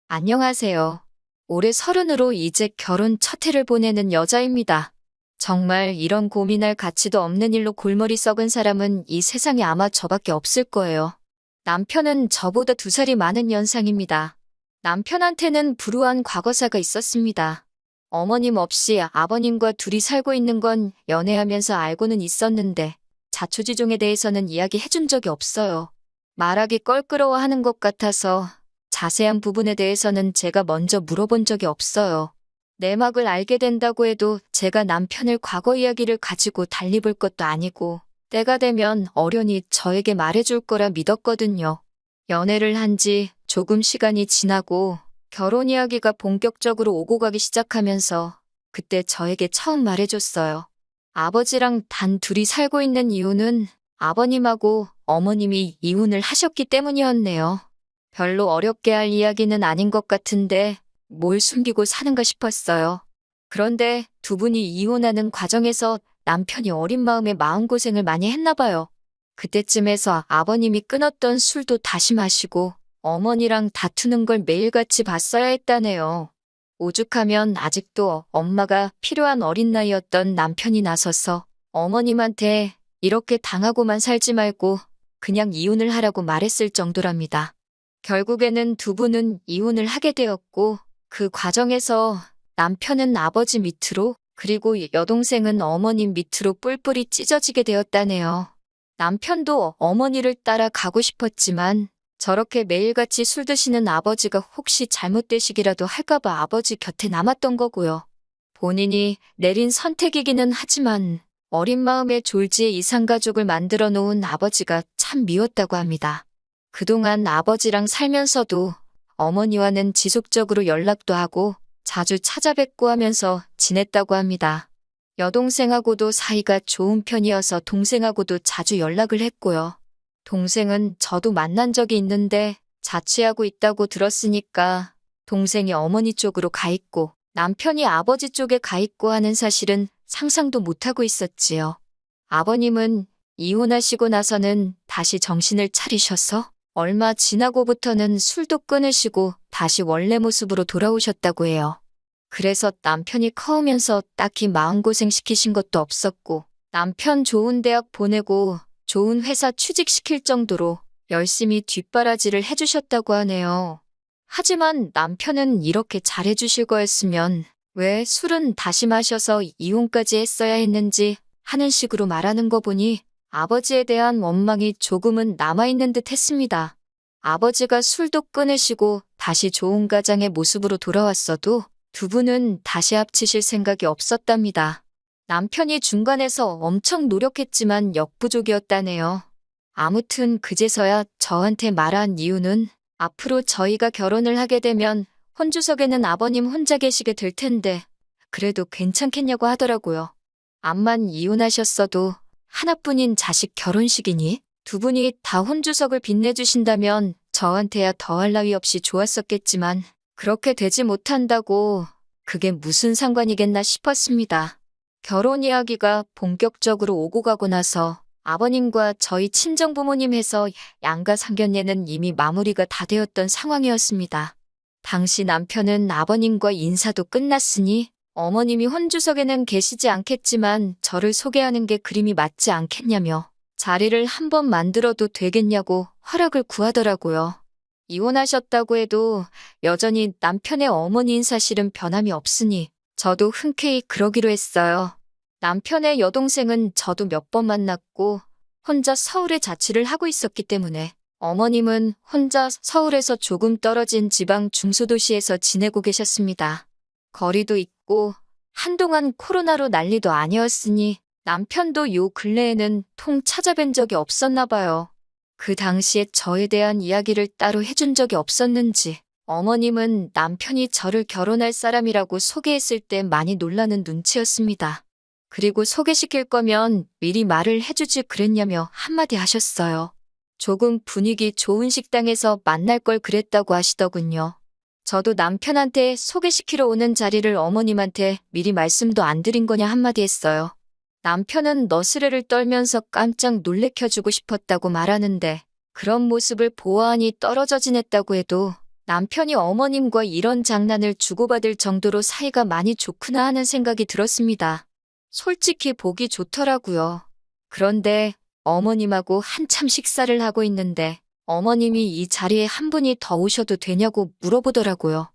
안녕하세요. 올해 서른으로 이제 결혼 첫 해를 보내는 여자입니다. 정말 이런 고민할 가치도 없는 일로 골머리 썩은 사람은 이 세상에 아마 저밖에 없을 거예요. 남편은 저보다 2살이 많은 연상입니다. 남편한테는 불우한 과거사가 있었습니다. 어머님 없이 아버님과 둘이 살고 있는 건 연애하면서 알고는 있었는데 자초지종에 대해서는 이야기해 준 적이 없어요. 말하기 껄끄러워하는 것 같아서 자세한 부분에 대해서는 제가 먼저 물어본 적이 없어요. 내막을 알게 된다고 해도 제가 남편을 과거 이야기를 가지고 달리 볼 것도 아니고 때가 되면 어련히 저에게 말해줄 거라 믿었거든요. 연애를 한 지 조금 시간이 지나고 결혼 이야기가 본격적으로 오고 가기 시작하면서 그때 저에게 처음 말해줬어요. 아버지랑 단 둘이 살고 있는 이유는 아버님하고 어머님이 이혼을 하셨기 때문이었네요. 별로 어렵게 할 이야기는 아닌 것 같은데 뭘 숨기고 사는가 싶었어요. 그런데 두 분이 이혼하는 과정에서 남편이 어린 마음에 마음고생을 많이 했나 봐요. 그때쯤에서 아버님이 끊었던 술도 다시 마시고 어머니랑 다투는 걸 매일같이 봤어야 했다네요. 오죽하면 아직도 엄마가 필요한 어린 나이였던 남편이 나서서 어머님한테 이렇게 당하고만 살지 말고 그냥 이혼을 하라고 말했을 정도랍니다. 결국에는 두 분은 이혼을 하게 되었고 그 과정에서 남편은 아버지 밑으로 그리고 여동생은 어머님 밑으로 뿔뿔이 찢어지게 되었다네요. 남편도 어머니를 따라 가고 싶었지만 저렇게 매일같이 술 드시는 아버지가 혹시 잘못되시기라도 할까봐 아버지 곁에 남았던 거고요. 본인이 내린 선택이기는 하지만 어린 마음에 졸지에 이산가족을 만들어 놓은 아버지가 참 미웠다고 합니다. 그동안 아버지랑 살면서도 어머니와는 지속적으로 연락도 하고 자주 찾아뵙고 하면서 지냈다고 합니다. 여동생하고도 사이가 좋은 편이어서 동생하고도 자주 연락을 했고요. 동생은 저도 만난 적이 있는데 자취하고 있다고 들었으니까 동생이 어머니 쪽으로 가 있고 남편이 아버지 쪽에 가 있고 하는 사실은 상상도 못하고 있었지요. 아버님은 이혼하시고 나서는 다시 정신을 차리셔서 얼마 지나고부터는 술도 끊으시고 다시 원래 모습으로 돌아오셨다고 해요. 그래서 남편이 커오면서 딱히 마음고생 시키신 것도 없었고 남편 좋은 대학 보내고 좋은 회사 취직시킬 정도로 열심히 뒷바라지를 해주셨다고 하네요. 하지만 남편은 이렇게 잘해주실 거였으면 왜 술은 다시 마셔서 이혼까지 했어야 했는지 하는 식으로 말하는 거 보니 아버지에 대한 원망이 조금은 남아있는 듯 했습니다. 아버지가 술도 끊으시고 다시 좋은 가장의 모습으로 돌아왔어도 두 분은 다시 합치실 생각이 없었답니다. 남편이 중간에서 엄청 노력했지만 역부족이었다네요. 아무튼 그제서야 저한테 말한 이유는 앞으로 저희가 결혼을 하게 되면 혼주석에는 아버님 혼자 계시게 될 텐데 그래도 괜찮겠냐고 하더라고요. 암만 이혼하셨어도 하나뿐인 자식 결혼식이니 두 분이 다 혼주석을 빛내주신다면 저한테야 더할 나위 없이 좋았었겠지만 그렇게 되지 못한다고 그게 무슨 상관이겠나 싶었습니다. 결혼 이야기가 본격적으로 오고 가고 나서 아버님과 저희 친정부모님 해서 양가 상견례는 이미 마무리가 다 되었던 상황이었습니다. 당시 남편은 아버님과 인사도 끝났으니 어머님이 혼주석에는 계시지 않겠지만 저를 소개하는 게 그림이 맞지 않겠냐며 자리를 한번 만들어도 되겠냐고 허락을 구하더라고요. 이혼하셨다고 해도 여전히 남편의 어머니인 사실은 변함이 없으니 저도 흔쾌히 그러기로 했어요. 남편의 여동생은 저도 몇 번 만났고 혼자 서울에 자취를 하고 있었기 때문에 어머님은 혼자 서울에서 조금 떨어진 지방 중소도시에서 지내고 계셨습니다. 거리도 있고 한동안 코로나로 난리도 아니었으니 남편도 요 근래에는 통 찾아뵌 적이 없었나 봐요. 그 당시에 저에 대한 이야기를 따로 해준 적이 없었는지 어머님은 남편이 저를 결혼할 사람이라고 소개했을 때 많이 놀라는 눈치였습니다. 그리고 소개시킬 거면 미리 말을 해주지 그랬냐며 한마디 하셨어요. 조금 분위기 좋은 식당에서 만날 걸 그랬다고 하시더군요. 저도 남편한테 소개시키러 오는 자리를 어머님한테 미리 말씀도 안 드린 거냐 한마디 했어요. 남편은 너스레를 떨면서 깜짝 놀래켜주고 싶었다고 말하는데 그런 모습을 보아하니 떨어져 지냈다고 해도 남편이 어머님과 이런 장난을 주고받을 정도로 사이가 많이 좋구나 하는 생각이 들었습니다. 솔직히 보기 좋더라고요. 그런데 어머님하고 한참 식사를 하고 있는데 어머님이 이 자리에 한 분이 더 오셔도 되냐고 물어보더라고요.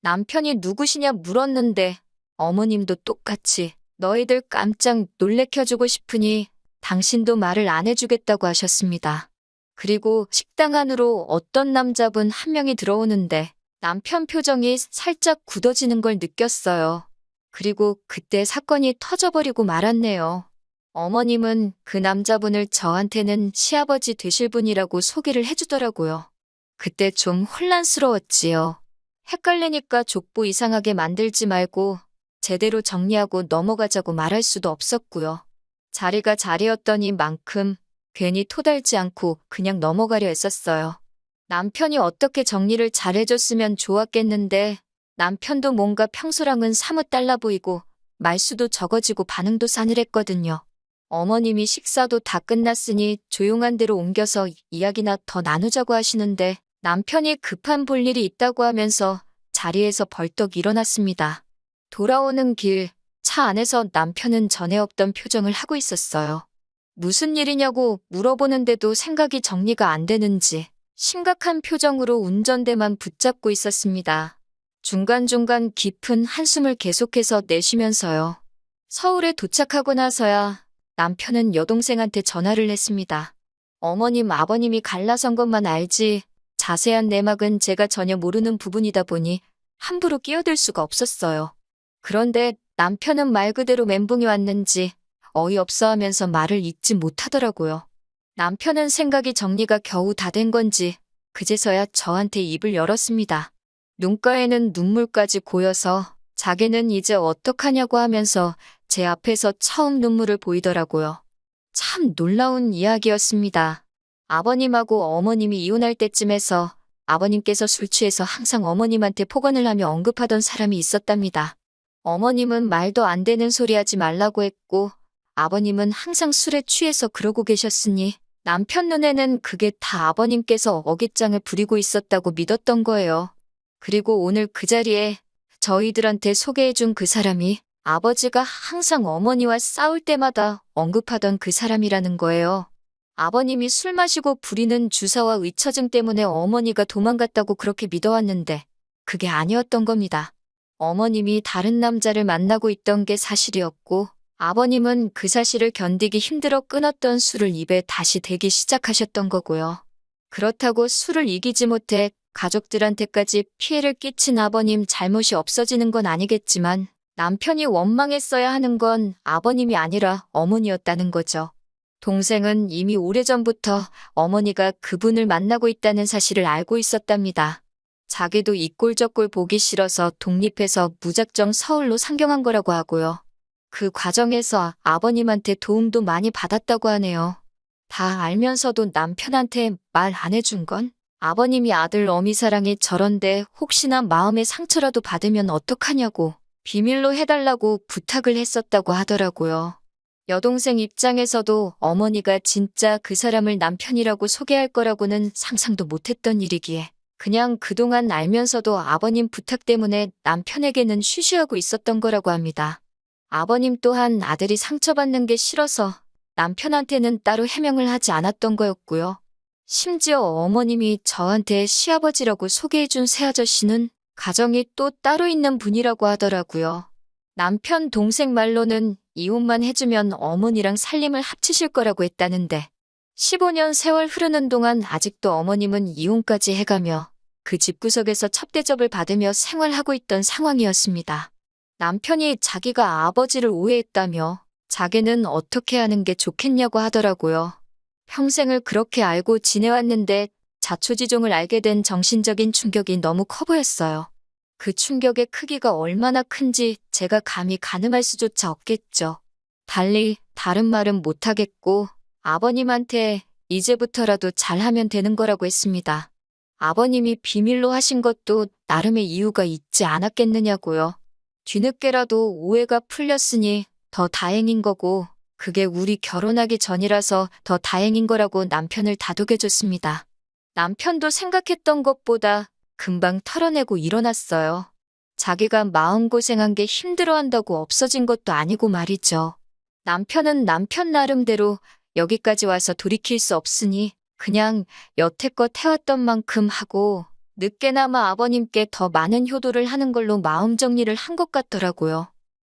남편이 누구시냐 물었는데 어머님도 똑같이 너희들 깜짝 놀래켜주고 싶으니 당신도 말을 안 해주겠다고 하셨습니다. 그리고 식당 안으로 어떤 남자분 한 명이 들어오는데 남편 표정이 살짝 굳어지는 걸 느꼈어요. 그리고 그때 사건이 터져버리고 말았네요. 어머님은 그 남자분을 저한테는 시아버지 되실 분이라고 소개를 해주더라고요. 그때 좀 혼란스러웠지요. 헷갈리니까 족보 이상하게 만들지 말고 제대로 정리하고 넘어가자고 말할 수도 없었고요. 자리가 자리였더니만큼 괜히 토달지 않고 그냥 넘어가려 했었어요. 남편이 어떻게 정리를 잘해줬으면 좋았겠는데 남편도 뭔가 평소랑은 사뭇 달라 보이고 말수도 적어지고 반응도 싸늘했거든요. 어머님이 식사도 다 끝났으니 조용한 데로 옮겨서 이야기나 더 나누자고 하시는데 남편이 급한 볼 일이 있다고 하면서 자리에서 벌떡 일어났습니다. 돌아오는 길, 차 안에서 남편은 전에 없던 표정을 하고 있었어요. 무슨 일이냐고 물어보는데도 생각이 정리가 안 되는지 심각한 표정으로 운전대만 붙잡고 있었습니다. 중간중간 깊은 한숨을 계속해서 내쉬면서요. 서울에 도착하고 나서야 남편은 여동생한테 전화를 했습니다. 어머님, 아버님이 갈라선 것만 알지 자세한 내막은 제가 전혀 모르는 부분이다 보니 함부로 끼어들 수가 없었어요. 그런데 남편은 말 그대로 멘붕이 왔는지 어이없어 하면서 말을 잇지 못하더라고요. 남편은 생각이 정리가 겨우 다 된 건지 그제서야 저한테 입을 열었습니다. 눈가에는 눈물까지 고여서 자기는 이제 어떡하냐고 하면서 제 앞에서 처음 눈물을 보이더라고요. 참 놀라운 이야기였습니다. 아버님하고 어머님이 이혼할 때쯤에서 아버님께서 술 취해서 항상 어머님한테 폭언을 하며 언급하던 사람이 있었답니다. 어머님은 말도 안 되는 소리 하지 말라고 했고 아버님은 항상 술에 취해서 그러고 계셨으니 남편 눈에는 그게 다 아버님께서 어깃장을 부리고 있었다고 믿었던 거예요. 그리고 오늘 그 자리에 저희들한테 소개해준 그 사람이 아버지가 항상 어머니와 싸울 때마다 언급하던 그 사람이라는 거예요. 아버님이 술 마시고 부리는 주사와 의처증 때문에 어머니가 도망갔다고 그렇게 믿어왔는데 그게 아니었던 겁니다. 어머님이 다른 남자를 만나고 있던 게 사실이었고 아버님은 그 사실을 견디기 힘들어 끊었던 술을 입에 다시 대기 시작하셨던 거고요. 그렇다고 술을 이기지 못해 가족들한테까지 피해를 끼친 아버님 잘못이 없어지는 건 아니겠지만 남편이 원망했어야 하는 건 아버님이 아니라 어머니였다는 거죠. 동생은 이미 오래전부터 어머니가 그분을 만나고 있다는 사실을 알고 있었답니다. 자기도 이 꼴 저 꼴 보기 싫어서 독립해서 무작정 서울로 상경한 거라고 하고요. 그 과정에서 아버님한테 도움도 많이 받았다고 하네요. 다 알면서도 남편한테 말 안 해준 건? 아버님이 아들 어미 사랑이 저런데 혹시나 마음의 상처라도 받으면 어떡하냐고 비밀로 해달라고 부탁을 했었다고 하더라고요. 여동생 입장에서도 어머니가 진짜 그 사람을 남편이라고 소개할 거라고는 상상도 못했던 일이기에 그냥 그동안 알면서도 아버님 부탁 때문에 남편에게는 쉬쉬하고 있었던 거라고 합니다. 아버님 또한 아들이 상처받는 게 싫어서 남편한테는 따로 해명을 하지 않았던 거였고요. 심지어 어머님이 저한테 시아버지라고 소개해준 새아저씨는 가정이 또 따로 있는 분이라고 하더라고요. 남편 동생 말로는 이혼만 해주면 어머니랑 살림을 합치실 거라고 했다는데 15년 세월 흐르는 동안 아직도 어머님은 이혼까지 해가며 그 집구석에서 첩대접을 받으며 생활하고 있던 상황이었습니다. 남편이 자기가 아버지를 오해했다며 자기는 어떻게 하는 게 좋겠냐고 하더라고요. 평생을 그렇게 알고 지내왔는데 자초지종을 알게 된 정신적인 충격이 너무 커 보였어요. 그 충격의 크기가 얼마나 큰지 제가 감히 가늠할 수조차 없겠죠. 달리 다른 말은 못하겠고 아버님한테 이제부터라도 잘하면 되는 거라고 했습니다. 아버님이 비밀로 하신 것도 나름의 이유가 있지 않았겠느냐고요. 뒤늦게라도 오해가 풀렸으니 더 다행인 거고 그게 우리 결혼하기 전이라서 더 다행인 거라고 남편을 다독여줬습니다. 남편도 생각했던 것보다 금방 털어내고 일어났어요. 자기가 마음고생한 게 힘들어한다고 없어진 것도 아니고 말이죠. 남편은 남편 나름대로 여기까지 와서 돌이킬 수 없으니 그냥 여태껏 해왔던 만큼 하고 늦게나마 아버님께 더 많은 효도를 하는 걸로 마음 정리를 한 것 같더라고요.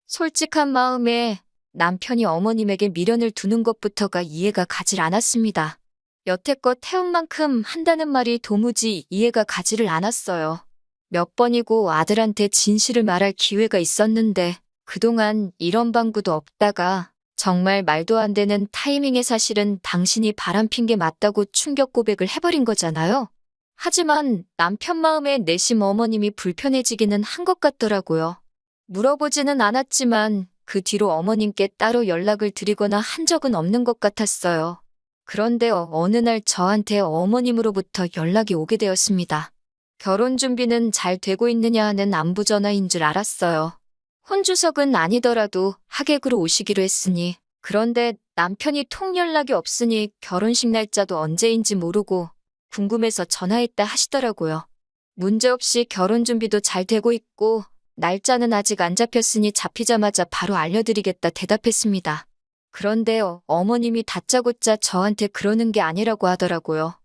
솔직한 마음에 남편이 어머님에게 미련을 두는 것부터가 이해가 가질 않았습니다. 여태껏 해온 만큼 한다는 말이 도무지 이해가 가지를 않았어요. 몇 번이고 아들한테 진실을 말할 기회가 있었는데 그동안 이런 방구도 없다가 정말 말도 안 되는 타이밍에 사실은 당신이 바람핀 게 맞다고 충격 고백을 해버린 거잖아요. 하지만 남편 마음에 내심 어머님이 불편해지기는 한 것 같더라고요. 물어보지는 않았지만 그 뒤로 어머님께 따로 연락을 드리거나 한 적은 없는 것 같았어요. 그런데 어느 날 저한테 어머님으로부터 연락이 오게 되었습니다. 결혼 준비는 잘 되고 있느냐 하는 안부 전화인 줄 알았어요. 혼주석은 아니더라도 하객으로 오시기로 했으니, 그런데 남편이 통 연락이 없으니 결혼식 날짜도 언제인지 모르고 궁금해서 전화했다 하시더라고요. 문제없이 결혼 준비도 잘 되고 있고 날짜는 아직 안 잡혔으니 잡히자마자 바로 알려드리겠다 대답했습니다. 그런데 어머님이 다짜고짜 저한테 그러는 게 아니라고 하더라고요.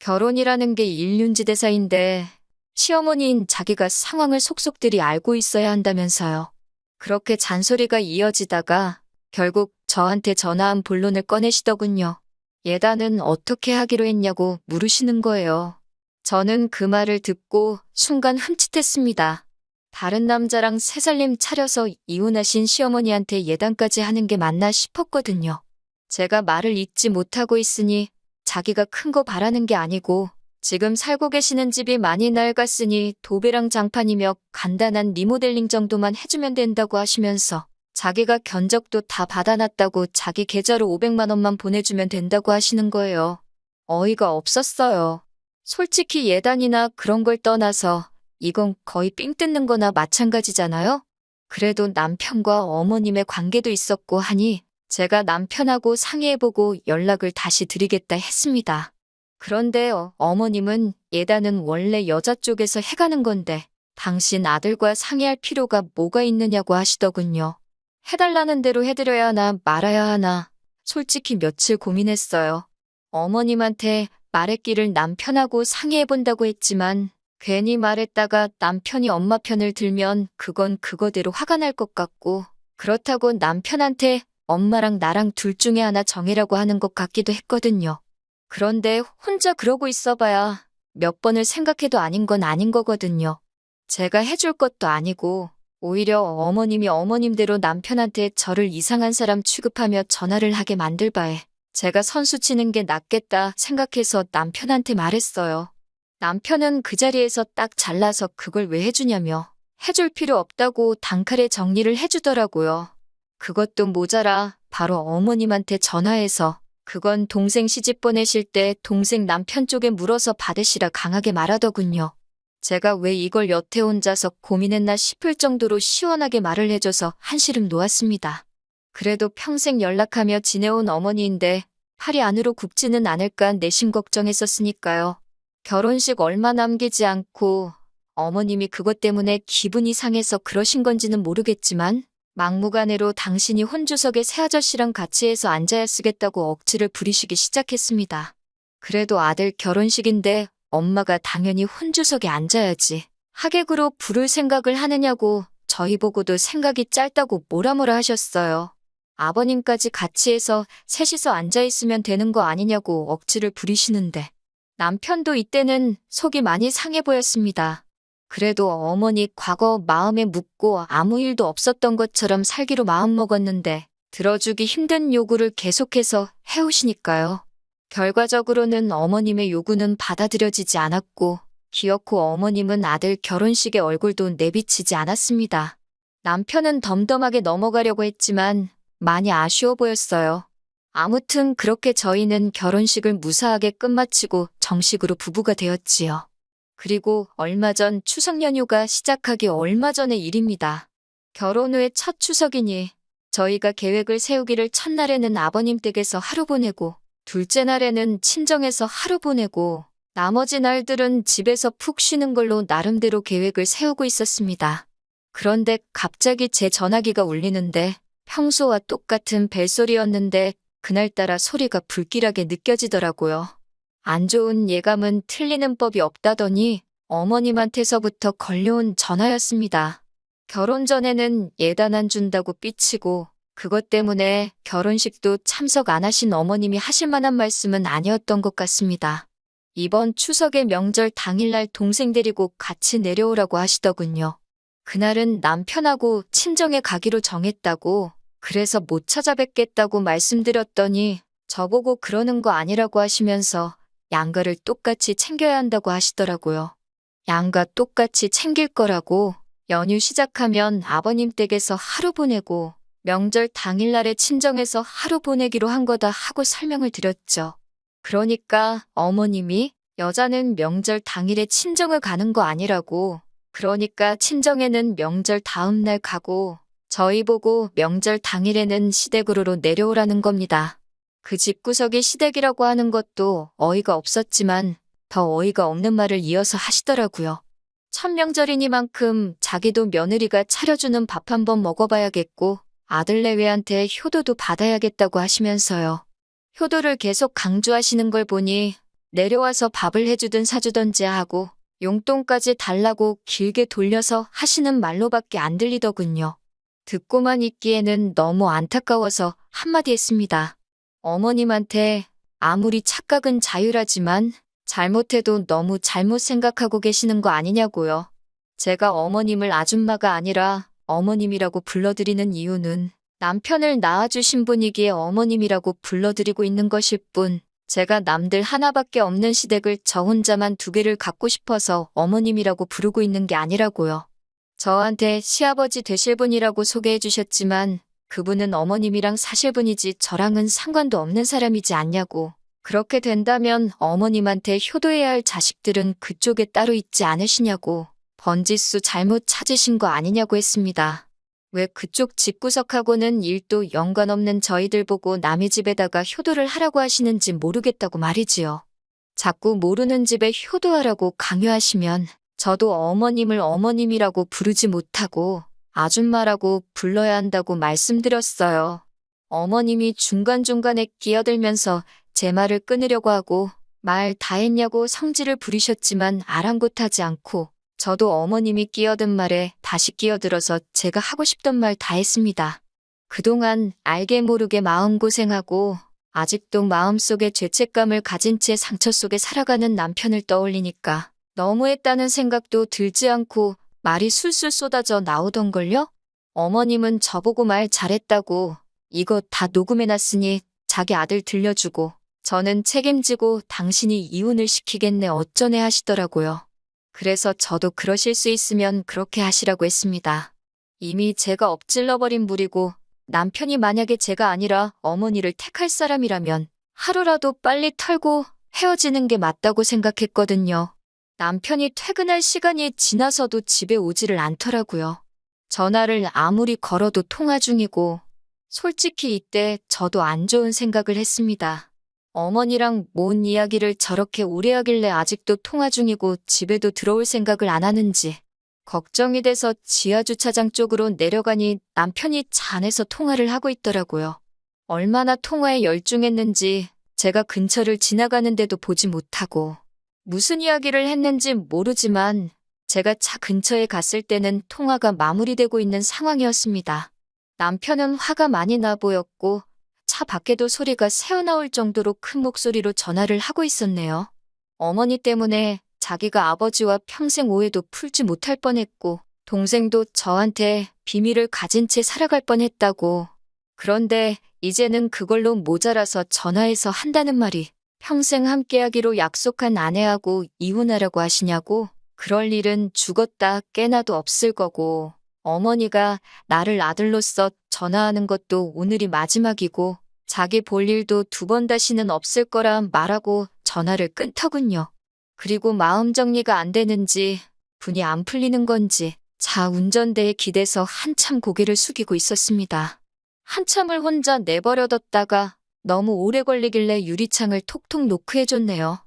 결혼이라는 게 일륜지대사인데 시어머니인 자기가 상황을 속속들이 알고 있어야 한다면서요. 그렇게 잔소리가 이어지다가 결국 저한테 전화한 본론을 꺼내시더군요. 예단은 어떻게 하기로 했냐고 물으시는 거예요. 저는 그 말을 듣고 순간 흠칫했습니다. 다른 남자랑 새살림 차려서 이혼하신 시어머니한테 예단까지 하는 게 맞나 싶었거든요. 제가 말을 잇지 못하고 있으니 자기가 큰 거 바라는 게 아니고 지금 살고 계시는 집이 많이 낡았으니 도배랑 장판이며 간단한 리모델링 정도만 해주면 된다고 하시면서 자기가 견적도 다 받아놨다고 자기 계좌로 500만 원만 보내주면 된다고 하시는 거예요. 어이가 없었어요. 솔직히 예단이나 그런 걸 떠나서 이건 거의 삥 뜯는 거나 마찬가지잖아요? 그래도 남편과 어머님의 관계도 있었고 하니 제가 남편하고 상의해보고 연락을 다시 드리겠다 했습니다. 그런데 어머님은 예단은 원래 여자 쪽에서 해가는 건데 당신 아들과 상의할 필요가 뭐가 있느냐고 하시더군요. 해달라는 대로 해드려야 하나 말아야 하나 솔직히 며칠 고민했어요. 어머님한테 말했기를 남편하고 상의해본다고 했지만 괜히 말했다가 남편이 엄마 편을 들면 그건 그거대로 화가 날 것 같고 그렇다고 남편한테 엄마랑 나랑 둘 중에 하나 정해라고 하는 것 같기도 했거든요. 그런데 혼자 그러고 있어봐야 몇 번을 생각해도 아닌 건 아닌 거거든요. 제가 해줄 것도 아니고 오히려 어머님이 어머님대로 남편한테 저를 이상한 사람 취급하며 전화를 하게 만들 바에 제가 선수 치는 게 낫겠다 생각해서 남편한테 말했어요. 남편은 그 자리에서 딱 잘라서 그걸 왜 해주냐며 해줄 필요 없다고 단칼에 정리를 해주더라고요. 그것도 모자라 바로 어머님한테 전화해서 그건 동생 시집 보내실 때 동생 남편 쪽에 물어서 받으시라 강하게 말하더군요. 제가 왜 이걸 여태 혼자서 고민했나 싶을 정도로 시원하게 말을 해줘서 한시름 놓았습니다. 그래도 평생 연락하며 지내온 어머니인데 팔이 안으로 굽지는 않을까 내심 걱정했었으니까요. 결혼식 얼마 남기지 않고 어머님이 그것 때문에 기분이 상해서 그러신 건지는 모르겠지만 막무가내로 당신이 혼주석에 새아저씨랑 같이 해서 앉아야 쓰겠다고 억지를 부리시기 시작했습니다. 그래도 아들 결혼식인데 엄마가 당연히 혼주석에 앉아야지. 하객으로 부를 생각을 하느냐고 저희 보고도 생각이 짧다고 뭐라 하셨어요. 아버님까지 같이 해서 셋이서 앉아있으면 되는 거 아니냐고 억지를 부리시는데 남편도 이때는 속이 많이 상해 보였습니다. 그래도 어머니 과거 마음에 묻고 아무 일도 없었던 것처럼 살기로 마음먹었는데 들어주기 힘든 요구를 계속해서 해오시니까요. 결과적으로는 어머님의 요구는 받아들여지지 않았고 기어코 어머님은 아들 결혼식에 얼굴도 내비치지 않았습니다. 남편은 덤덤하게 넘어가려고 했지만 많이 아쉬워 보였어요. 아무튼 그렇게 저희는 결혼식을 무사하게 끝마치고 정식으로 부부가 되었지요. 그리고 얼마 전 추석 연휴가 시작하기 얼마 전의 일입니다. 결혼 후에 첫 추석이니 저희가 계획을 세우기를 첫날에는 아버님 댁에서 하루 보내고 둘째 날에는 친정에서 하루 보내고 나머지 날들은 집에서 푹 쉬는 걸로 나름대로 계획을 세우고 있었습니다. 그런데 갑자기 제 전화기가 울리는데 평소와 똑같은 벨소리였는데 그날따라 소리가 불길하게 느껴지더라고요. 안 좋은 예감은 틀리는 법이 없다더니 어머님한테서부터 걸려온 전화였습니다. 결혼 전에는 예단 안 준다고 삐치고 그것 때문에 결혼식도 참석 안 하신 어머님이 하실 만한 말씀은 아니었던 것 같습니다. 이번 추석의 명절 당일날 동생 데리고 같이 내려오라고 하시더군요. 그날은 남편하고 친정에 가기로 정했다고 그래서 못 찾아뵙겠다고 말씀드렸더니 저보고 그러는 거 아니라고 하시면서 양가를 똑같이 챙겨야 한다고 하시더라고요. 양가 똑같이 챙길 거라고 연휴 시작하면 아버님 댁에서 하루 보내고 명절 당일날에 친정에서 하루 보내기로 한 거다 하고 설명을 드렸죠. 그러니까 어머님이 여자는 명절 당일에 친정을 가는 거 아니라고 그러니까 친정에는 명절 다음 날 가고 저희 보고 명절 당일에는 시댁으로 내려오라는 겁니다. 그 집구석이 시댁이라고 하는 것도 어이가 없었지만 더 어이가 없는 말을 이어서 하시더라고요. 첫 명절이니만큼 자기도 며느리가 차려주는 밥 한번 먹어봐야겠고 아들 내외한테 효도도 받아야겠다고 하시면서요. 효도를 계속 강조하시는 걸 보니 내려와서 밥을 해주든 사주던지 하고 용돈까지 달라고 길게 돌려서 하시는 말로밖에 안 들리더군요. 듣고만 있기에는 너무 안타까워서 한마디 했습니다. 어머님한테 아무리 착각은 자유라지만 잘못해도 너무 잘못 생각하고 계시는 거 아니냐고요. 제가 어머님을 아줌마가 아니라 어머님이라고 불러드리는 이유는 남편을 낳아주신 분이기에 어머님이라고 불러드리고 있는 것일 뿐 제가 남들 하나밖에 없는 시댁을 저 혼자만 두 개를 갖고 싶어서 어머님이라고 부르고 있는 게 아니라고요. 저한테 시아버지 되실 분이라고 소개해 주셨지만 그분은 어머님이랑 사실 분이지 저랑은 상관도 없는 사람이지 않냐고. 그렇게 된다면 어머님한테 효도해야 할 자식들은 그쪽에 따로 있지 않으시냐고. 번지수 잘못 찾으신 거 아니냐고 했습니다. 왜 그쪽 집구석하고는 일도 연관없는 저희들 보고 남의 집에다가 효도를 하라고 하시는지 모르겠다고 말이지요. 자꾸 모르는 집에 효도하라고 강요하시면 저도 어머님을 어머님이라고 부르지 못하고 아줌마라고 불러야 한다고 말씀드렸어요. 어머님이 중간중간에 끼어들면서 제 말을 끊으려고 하고 말 다 했냐고 성질을 부리셨지만 아랑곳하지 않고 저도 어머님이 끼어든 말에 다시 끼어들어서 제가 하고 싶던 말 다 했습니다. 그동안 알게 모르게 마음고생하고 아직도 마음속에 죄책감을 가진 채 상처 속에 살아가는 남편을 떠올리니까 너무했다는 생각도 들지 않고 말이 술술 쏟아져 나오던걸요? 어머님은 저보고 말 잘했다고 이거 다 녹음해놨으니 자기 아들 들려주고 저는 책임지고 당신이 이혼을 시키겠네 어쩌네 하시더라고요. 그래서 저도 그러실 수 있으면 그렇게 하시라고 했습니다. 이미 제가 엎질러버린 물이고 남편이 만약에 제가 아니라 어머니를 택할 사람이라면 하루라도 빨리 털고 헤어지는 게 맞다고 생각했거든요. 남편이 퇴근할 시간이 지나서도 집에 오지를 않더라고요. 전화를 아무리 걸어도 통화 중이고 솔직히 이때 저도 안 좋은 생각을 했습니다. 어머니랑 뭔 이야기를 저렇게 오래 하길래 아직도 통화 중이고 집에도 들어올 생각을 안 하는지 걱정이 돼서 지하주차장 쪽으로 내려가니 남편이 차 안에서 통화를 하고 있더라고요. 얼마나 통화에 열중했는지 제가 근처를 지나가는데도 보지 못하고 무슨 이야기를 했는지 모르지만 제가 차 근처에 갔을 때는 통화가 마무리되고 있는 상황이었습니다. 남편은 화가 많이 나 보였고 차 밖에도 소리가 새어나올 정도로 큰 목소리로 전화를 하고 있었네요. 어머니 때문에 자기가 아버지와 평생 오해도 풀지 못할 뻔했고 동생도 저한테 비밀을 가진 채 살아갈 뻔했다고. 그런데 이제는 그걸로 모자라서 전화해서 한다는 말이 평생 함께하기로 약속한 아내하고 이혼하라고 하시냐고. 그럴 일은 죽었다 깨나도 없을 거고 어머니가 나를 아들로서 전화하는 것도 오늘이 마지막이고 자기 볼 일도 두 번 다시는 없을 거라 말하고 전화를 끊더군요. 그리고 마음 정리가 안 되는지 분이 안 풀리는 건지 차 운전대에 기대서 한참 고개를 숙이고 있었습니다. 한참을 혼자 내버려뒀다가 너무 오래 걸리길래 유리창을 톡톡 노크해줬네요.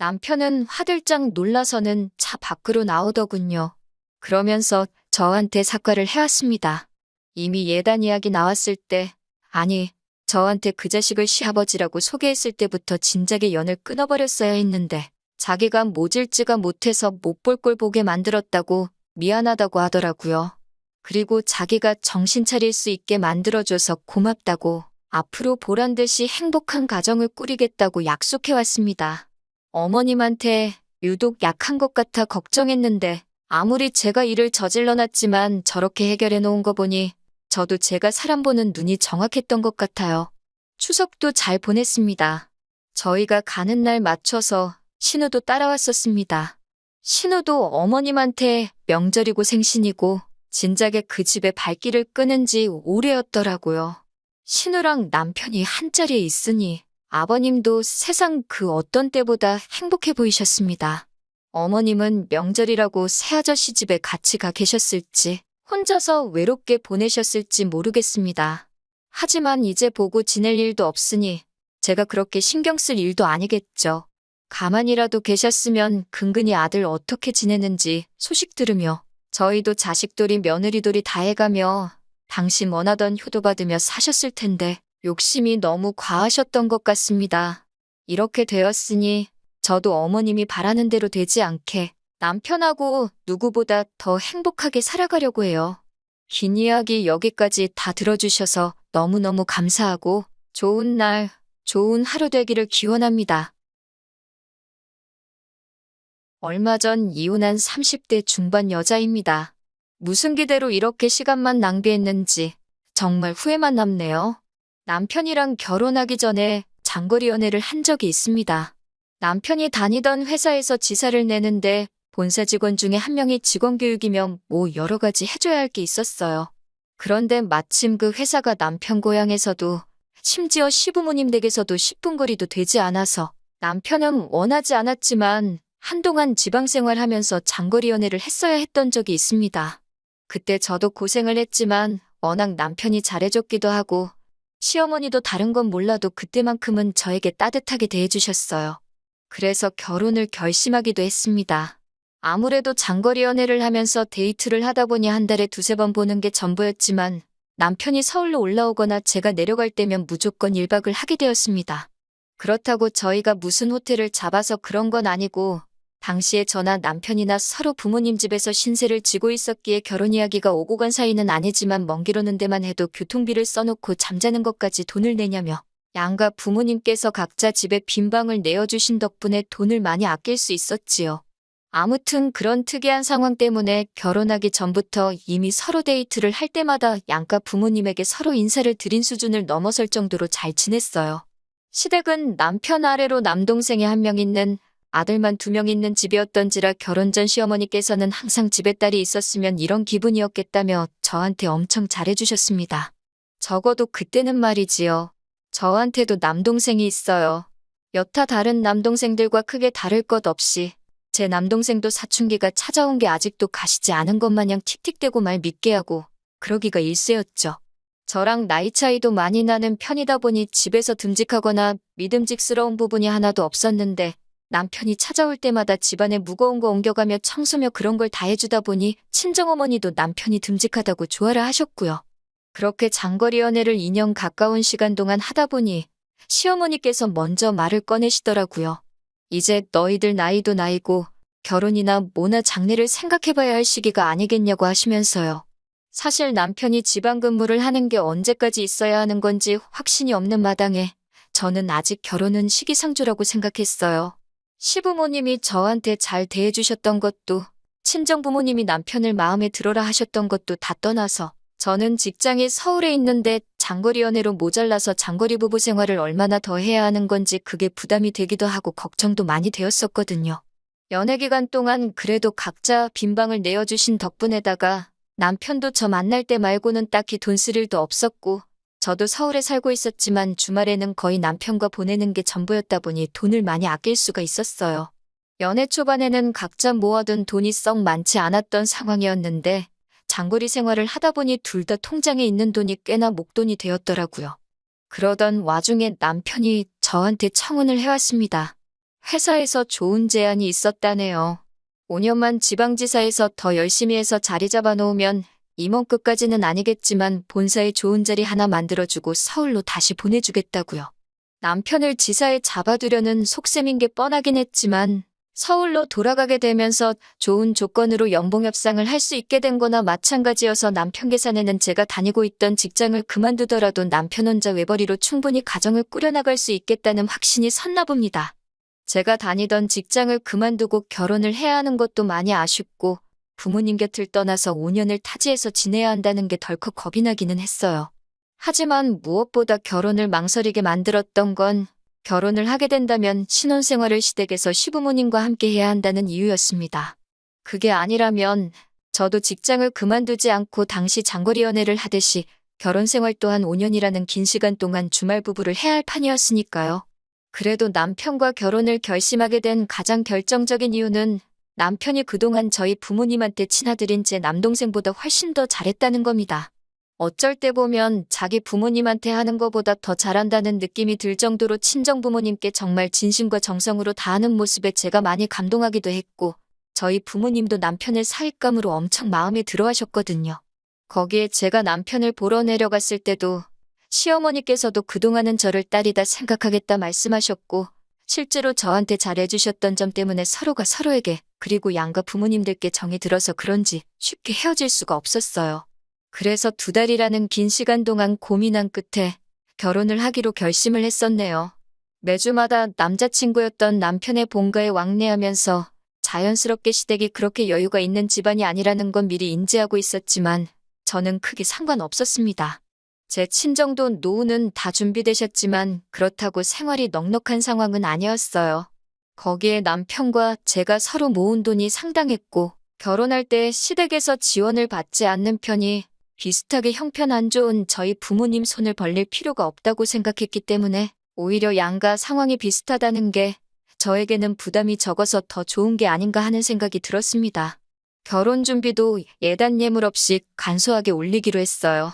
남편은 화들짝 놀라서는 차 밖으로 나오더군요. 그러면서 저한테 사과를 해왔습니다. 이미 예단 이야기 나왔을 때, 아니, 저한테 그 자식을 시아버지라고 소개했을 때부터 진작에 연을 끊어버렸어야 했는데 자기가 모질지가 못해서 못 볼 꼴 보게 만들었다고 미안하다고 하더라고요. 그리고 자기가 정신 차릴 수 있게 만들어줘서 고맙다고 앞으로 보란 듯이 행복한 가정을 꾸리겠다고 약속해왔습니다. 어머님한테 유독 약한 것 같아 걱정했는데 아무리 제가 일을 저질러 놨지만 저렇게 해결해 놓은 거 보니 저도 제가 사람 보는 눈이 정확했던 것 같아요. 추석도 잘 보냈습니다. 저희가 가는 날 맞춰서 신우도 따라왔었습니다. 신우도 어머님한테 명절이고 생신이고 진작에 그 집에 발길을 끄는 지 오래였더라고요. 신우랑 남편이 한자리에 있으니 아버님도 세상 그 어떤 때보다 행복해 보이셨습니다. 어머님은 명절이라고 새아저씨 집에 같이 가 계셨을지 혼자서 외롭게 보내셨을지 모르겠습니다. 하지만 이제 보고 지낼 일도 없으니 제가 그렇게 신경 쓸 일도 아니겠죠. 가만히라도 계셨으면 근근히 아들 어떻게 지내는지 소식 들으며 저희도 자식돌이 며느리돌이 다 해가며 당신 원하던 효도 받으며 사셨을 텐데 욕심이 너무 과하셨던 것 같습니다. 이렇게 되었으니 저도 어머님이 바라는 대로 되지 않게 남편하고 누구보다 더 행복하게 살아가려고 해요. 긴 이야기 여기까지 다 들어주셔서 너무너무 감사하고 좋은 날, 좋은 하루 되기를 기원합니다. 얼마 전 이혼한 30대 중반 여자입니다. 무슨 기대로 이렇게 시간만 낭비했는지 정말 후회만 남네요. 남편이랑 결혼하기 전에 장거리 연애를 한 적이 있습니다. 남편이 다니던 회사에서 지사를 내는데 본사 직원 중에 한 명이 직원 교육이면 뭐 여러 가지 해줘야 할 게 있었어요. 그런데 마침 그 회사가 남편 고향에서도 심지어 시부모님 댁에서도 10분 거리도 되지 않아서 남편은 원하지 않았지만 한동안 지방생활하면서 장거리 연애를 했어야 했던 적이 있습니다. 그때 저도 고생을 했지만 워낙 남편이 잘해줬기도 하고 시어머니도 다른 건 몰라도 그때만큼은 저에게 따뜻하게 대해주셨어요. 그래서 결혼을 결심하기도 했습니다. 아무래도 장거리 연애를 하면서 데이트를 하다 보니 한 달에 두세 번 보는 게 전부였지만 남편이 서울로 올라오거나 제가 내려갈 때면 무조건 1박을 하게 되었습니다. 그렇다고 저희가 무슨 호텔을 잡아서 그런 건 아니고 당시에 저나 남편이나 서로 부모님 집에서 신세를 지고 있었기에 결혼 이야기가 오고 간 사이는 아니지만 먼 길 오는 데만 해도 교통비를 써놓고 잠자는 것까지 돈을 내냐며 양가 부모님께서 각자 집에 빈 방을 내어주신 덕분에 돈을 많이 아낄 수 있었지요. 아무튼 그런 특이한 상황 때문에 결혼하기 전부터 이미 서로 데이트를 할 때마다 양가 부모님에게 서로 인사를 드린 수준을 넘어설 정도로 잘 지냈어요. 시댁은 남편 아래로 남동생이 한 명 있는 아들만 2명 있는 집이었던지라 결혼 전 시어머니께서는 항상 집에 딸이 있었으면 이런 기분이었겠다며 저한테 엄청 잘해주셨습니다. 적어도 그때는 말이지요. 저한테도 남동생이 있어요. 여타 다른 남동생들과 크게 다를 것 없이 제 남동생도 사춘기가 찾아온 게 아직도 가시지 않은 것 마냥 틱틱대고 말 믿게 하고 그러기가 일쑤였죠. 저랑 나이 차이도 많이 나는 편이다 보니 집에서 듬직하거나 믿음직스러운 부분이 하나도 없었는데 남편이 찾아올 때마다 집안에 무거운 거 옮겨가며 청소며 그런 걸 다 해주다 보니 친정어머니도 남편이 듬직하다고 좋아라 하셨고요. 그렇게 장거리 연애를 2년 가까운 시간 동안 하다 보니 시어머니께서 먼저 말을 꺼내시더라고요. 이제 너희들 나이도 나이고 결혼이나 뭐나 장래를 생각해봐야 할 시기가 아니겠냐고 하시면서요. 사실 남편이 지방 근무를 하는 게 언제까지 있어야 하는 건지 확신이 없는 마당에 저는 아직 결혼은 시기상조라고 생각했어요. 시부모님이 저한테 잘 대해주셨던 것도 친정부모님이 남편을 마음에 들어라 하셨던 것도 다 떠나서 저는 직장이 서울에 있는데 장거리 연애로 모자라서 장거리 부부 생활을 얼마나 더 해야 하는 건지 그게 부담이 되기도 하고 걱정도 많이 되었었거든요. 연애 기간 동안 그래도 각자 빈 방을 내어주신 덕분에다가 남편도 저 만날 때 말고는 딱히 돈 쓸 일도 없었고 저도 서울에 살고 있었지만 주말에는 거의 남편과 보내는 게 전부였다 보니 돈을 많이 아낄 수가 있었어요. 연애 초반에는 각자 모아둔 돈이 썩 많지 않았던 상황이었는데 장거리 생활을 하다 보니 둘 다 통장에 있는 돈이 꽤나 목돈이 되었더라고요. 그러던 와중에 남편이 저한테 청혼을 해왔습니다. 회사에서 좋은 제안이 있었다네요. 5년만 지방지사에서 더 열심히 해서 자리 잡아놓으면 임원급까지는 아니겠지만 본사에 좋은 자리 하나 만들어주고 서울로 다시 보내주겠다고요. 남편을 지사에 잡아두려는 속셈인 게 뻔하긴 했지만 서울로 돌아가게 되면서 좋은 조건으로 연봉 협상을 할 수 있게 된 거나 마찬가지여서 남편 계산에는 제가 다니고 있던 직장을 그만두더라도 남편 혼자 외벌이로 충분히 가정을 꾸려나갈 수 있겠다는 확신이 섰나 봅니다. 제가 다니던 직장을 그만두고 결혼을 해야 하는 것도 많이 아쉽고 부모님 곁을 떠나서 5년을 타지에서 지내야 한다는 게 덜컥 겁이 나기는 했어요. 하지만 무엇보다 결혼을 망설이게 만들었던 건 결혼을 하게 된다면 신혼생활을 시댁에서 시부모님과 함께 해야 한다는 이유였습니다. 그게 아니라면 저도 직장을 그만두지 않고 당시 장거리 연애를 하듯이 결혼 생활 또한 5년이라는 긴 시간 동안 주말 부부를 해야 할 판이었으니까요. 그래도 남편과 결혼을 결심하게 된 가장 결정적인 이유는 남편이 그동안 저희 부모님한테 친아들인 제 남동생보다 훨씬 더 잘했다는 겁니다. 어쩔 때 보면 자기 부모님한테 하는 것보다 더 잘한다는 느낌이 들 정도로 친정부모님께 정말 진심과 정성으로 다하는 모습에 제가 많이 감동하기도 했고 저희 부모님도 남편을 사윗감으로 엄청 마음에 들어 하셨거든요. 거기에 제가 남편을 보러 내려갔을 때도 시어머니께서도 그동안은 저를 딸이다 생각하겠다 말씀하셨고 실제로 저한테 잘해주셨던 점 때문에 서로가 서로에게 그리고 양가 부모님들께 정이 들어서 그런지 쉽게 헤어질 수가 없었어요. 그래서 2달이라는 긴 시간 동안 고민한 끝에 결혼을 하기로 결심을 했었네요. 매주마다 남자친구였던 남편의 본가에 왕래하면서 자연스럽게 시댁이 그렇게 여유가 있는 집안이 아니라는 건 미리 인지하고 있었지만 저는 크게 상관없었습니다. 제 친정도 노후는 다 준비되셨지만 그렇다고 생활이 넉넉한 상황은 아니었어요. 거기에 남편과 제가 서로 모은 돈이 상당했고 결혼할 때 시댁에서 지원을 받지 않는 편이 비슷하게 형편 안 좋은 저희 부모님 손을 벌릴 필요가 없다고 생각했기 때문에 오히려 양가 상황이 비슷하다는 게 저에게는 부담이 적어서 더 좋은 게 아닌가 하는 생각이 들었습니다. 결혼 준비도 예단 예물 없이 간소하게 올리기로 했어요.